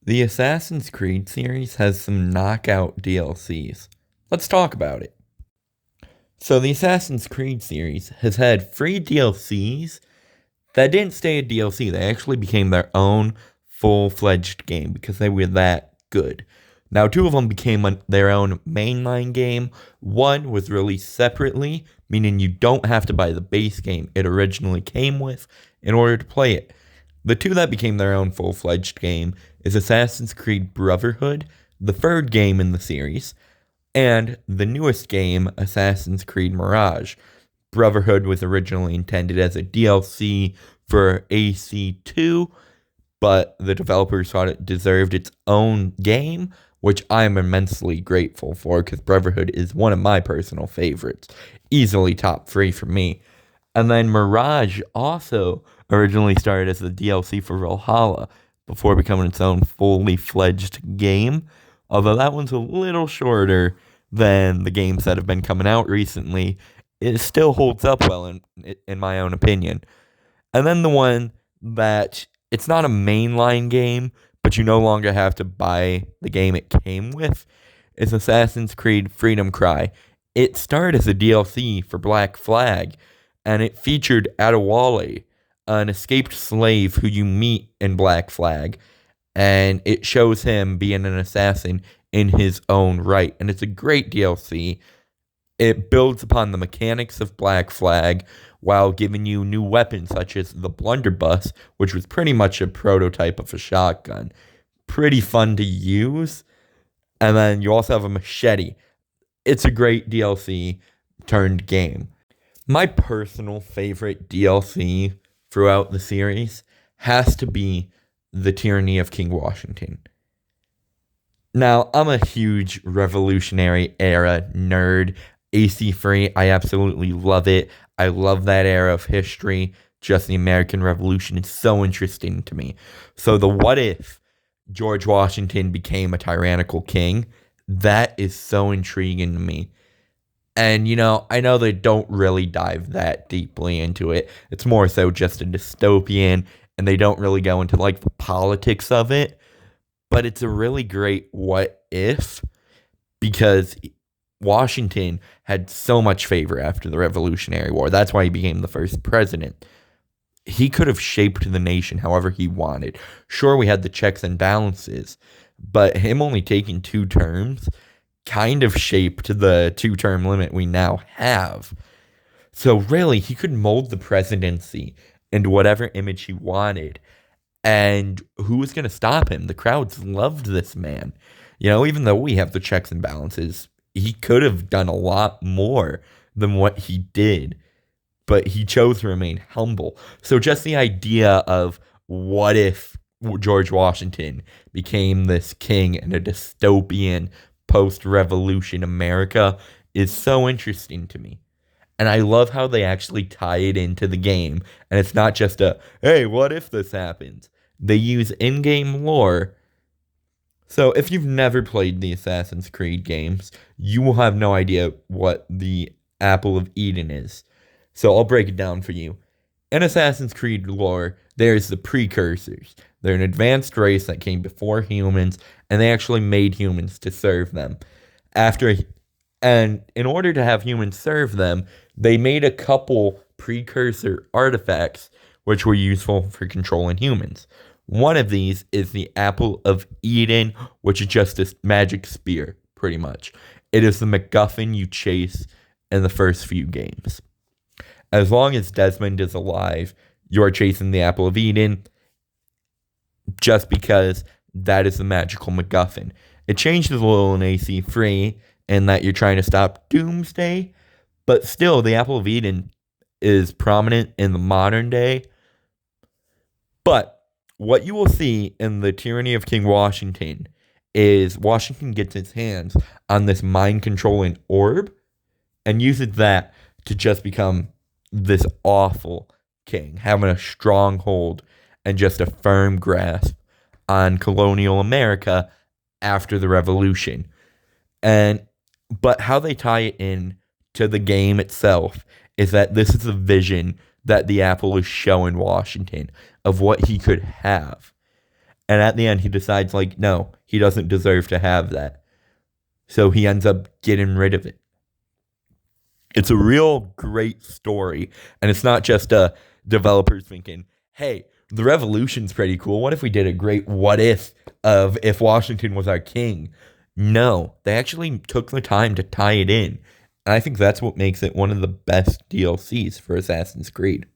The Assassin's Creed series has some knockout DLCs. Let's talk about it. So, the Assassin's Creed series has had free DLCs that didn't stay a DLC. They actually became their own full fledged game because they were that good. Now, two of them became their own mainline game. One was released separately, meaning you don't have to buy the base game it originally came with in order to play it. The two that became their own full fledged game is Assassin's Creed Brotherhood, the third game in the series, and the newest game, Assassin's Creed Mirage. Brotherhood was originally intended as a DLC for AC2, but the developers thought it deserved its own game, which I am immensely grateful for because Brotherhood is one of my personal favorites. Easily top three for me. And then Mirage also originally started as the DLC for Valhalla before becoming its own fully fledged game. Although that one's a little shorter than the games that have been coming out recently, it still holds up well in my own opinion. And then the one that it's not a mainline game, but you no longer have to buy the game it came with, is Assassin's Creed Freedom Cry. It started as a DLC for Black Flag, and it featured Adewale, an escaped slave who you meet in Black Flag, and it shows him being an assassin in his own right. And it's a great DLC. It builds upon the mechanics of Black Flag while giving you new weapons such as the blunderbuss, which was pretty much a prototype of a shotgun. Pretty fun to use. And then you also have a machete. It's a great DLC turned game. My personal favorite DLC throughout the series has to be The Tyranny of King Washington. Now, I'm a huge Revolutionary Era nerd. AC3, I absolutely love it. I love that era of history. Just the American Revolution is so interesting to me. So the what if George Washington became a tyrannical king, that is so intriguing to me. And, I know they don't really dive that deeply into it. It's more so just a dystopian, and they don't really go into, the politics of it. But it's a really great what if, because Washington had so much favor after the Revolutionary War. That's why he became the first president. He could have shaped the nation however he wanted. Sure, we had the checks and balances, but him only taking 2 terms kind of shaped the 2-term limit we now have. So really, he could mold the presidency into whatever image he wanted. And who was going to stop him? The crowds loved this man. Even though we have the checks and balances, he could have done a lot more than what he did. But he chose to remain humble. So just the idea of what if George Washington became this king in a dystopian post-revolution America is so interesting to me. And I love how they actually tie it into the game. And it's not just a, hey, what if this happens? They use in-game lore. So if you've never played the Assassin's Creed games, you will have no idea what the Apple of Eden is. So I'll break it down for you. In Assassin's Creed lore, there's the precursors. They're an advanced race that came before humans, and they actually made humans to serve them. And in order to have humans serve them, they made a couple precursor artifacts which were useful for controlling humans. One of these is the Apple of Eden, which is just a magic spear, pretty much. It is the MacGuffin you chase in the first few games. As long as Desmond is alive, you are chasing the Apple of Eden just because that is the magical MacGuffin. It changes a little in AC3 in that you're trying to stop Doomsday, but still the Apple of Eden is prominent in the modern day. But what you will see in the Tyranny of King Washington is Washington gets his hands on this mind-controlling orb and uses that to just become this awful king, having a stronghold and just a firm grasp on colonial America after the Revolution. But how they tie it in to the game itself is that this is a vision that the Apple is showing Washington of what he could have. And at the end, he decides, like, no, he doesn't deserve to have that. So he ends up getting rid of it. It's a real great story. And it's not just developers thinking, hey, the revolution's pretty cool. What if we did a great what if of if Washington was our king? No, they actually took the time to tie it in. And I think that's what makes it one of the best DLCs for Assassin's Creed.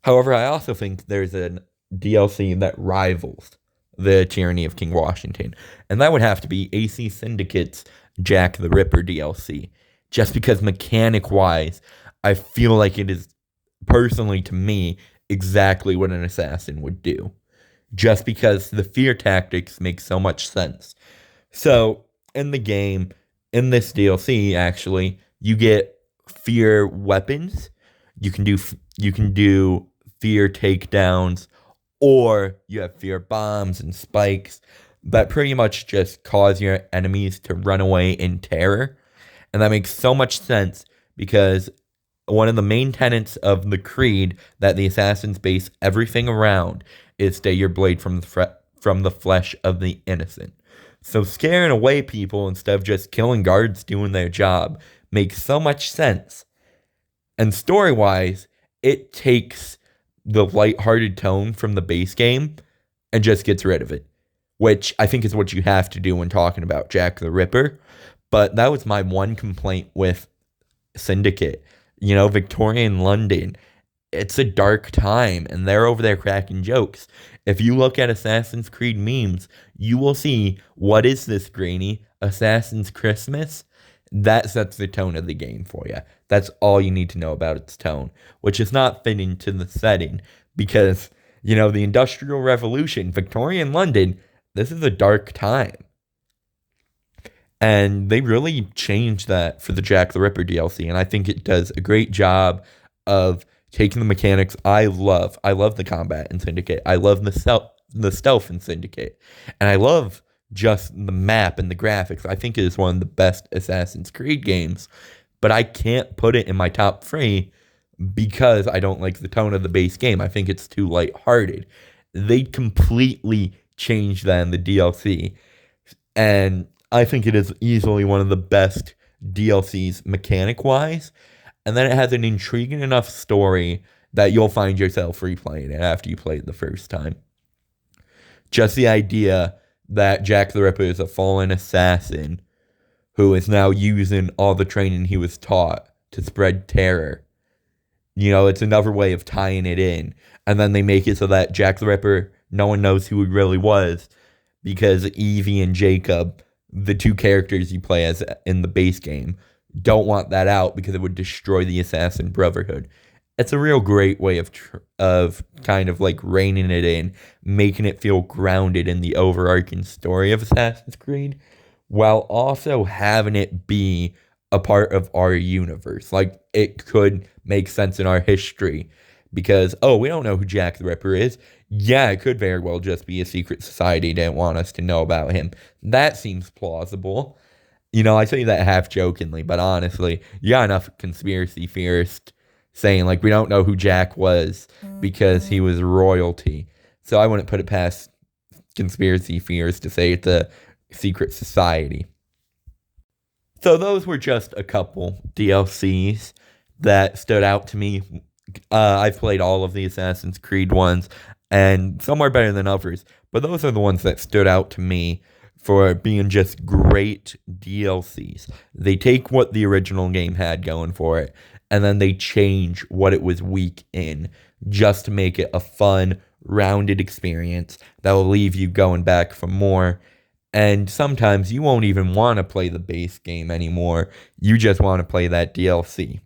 However, I also think there's a DLC that rivals the Tyranny of King Washington, and that would have to be AC Syndicate's Jack the Ripper DLC. Just because mechanic-wise, I feel like it is, personally to me, exactly what an assassin would do. Just because the fear tactics make so much sense. So, in the game, in this DLC, actually, you get fear weapons. You can do fear takedowns, or you have fear bombs and spikes that pretty much just cause your enemies to run away in terror. And that makes so much sense because one of the main tenets of the creed that the assassins base everything around is stay your blade from the flesh of the innocent. So scaring away people instead of just killing guards doing their job makes so much sense. And story-wise, it takes the lighthearted tone from the base game and just gets rid of it, which I think is what you have to do when talking about Jack the Ripper. But that was my one complaint with Syndicate. You know, Victorian London, it's a dark time, and they're over there cracking jokes. If you look at Assassin's Creed memes, you will see, what is this, Grainy? Assassin's Christmas? That sets the tone of the game for you. That's all you need to know about its tone, which is not fitting to the setting because, you know, the Industrial Revolution, Victorian London, this is a dark time. And they really changed that for the Jack the Ripper DLC, and I think it does a great job of taking the mechanics I love the combat in Syndicate. I love the stealth in Syndicate. And I love just the map and the graphics. I think it is one of the best Assassin's Creed games, but I can't put it in my top 3 because I don't like the tone of the base game. I think it's too lighthearted. They completely changed that in the DLC, and I think it is easily one of the best DLCs mechanic-wise, and then it has an intriguing enough story that you'll find yourself replaying it after you play it the first time. Just the idea that Jack the Ripper is a fallen assassin who is now using all the training he was taught to spread terror. You know, it's another way of tying it in. And then they make it so that Jack the Ripper, no one knows who he really was because Evie and Jacob, the two characters you play as in the base game, don't want that out because it would destroy the Assassin Brotherhood. It's a real great way of kind of like reining it in, making it feel grounded in the overarching story of Assassin's Creed, while also having it be a part of our universe. Like, it could make sense in our history because, oh, we don't know who Jack the Ripper is. Yeah, it could very well just be a secret society didn't want us to know about him. That seems plausible. You know, I say that half jokingly, but honestly, you got enough conspiracy theorists saying, like, we don't know who Jack was because he was royalty. So I wouldn't put it past conspiracy theorists to say it's a secret society. So those were just a couple DLCs that stood out to me. I've played all of the Assassin's Creed ones, and some are better than others, but those are the ones that stood out to me for being just great DLCs. They take what the original game had going for it, and then they change what it was weak in just to make it a fun, rounded experience that will leave you going back for more. And sometimes you won't even want to play the base game anymore. You just want to play that DLC.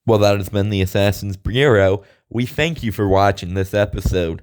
Well, that has been the Assassin's Bureau. We thank you for watching this episode.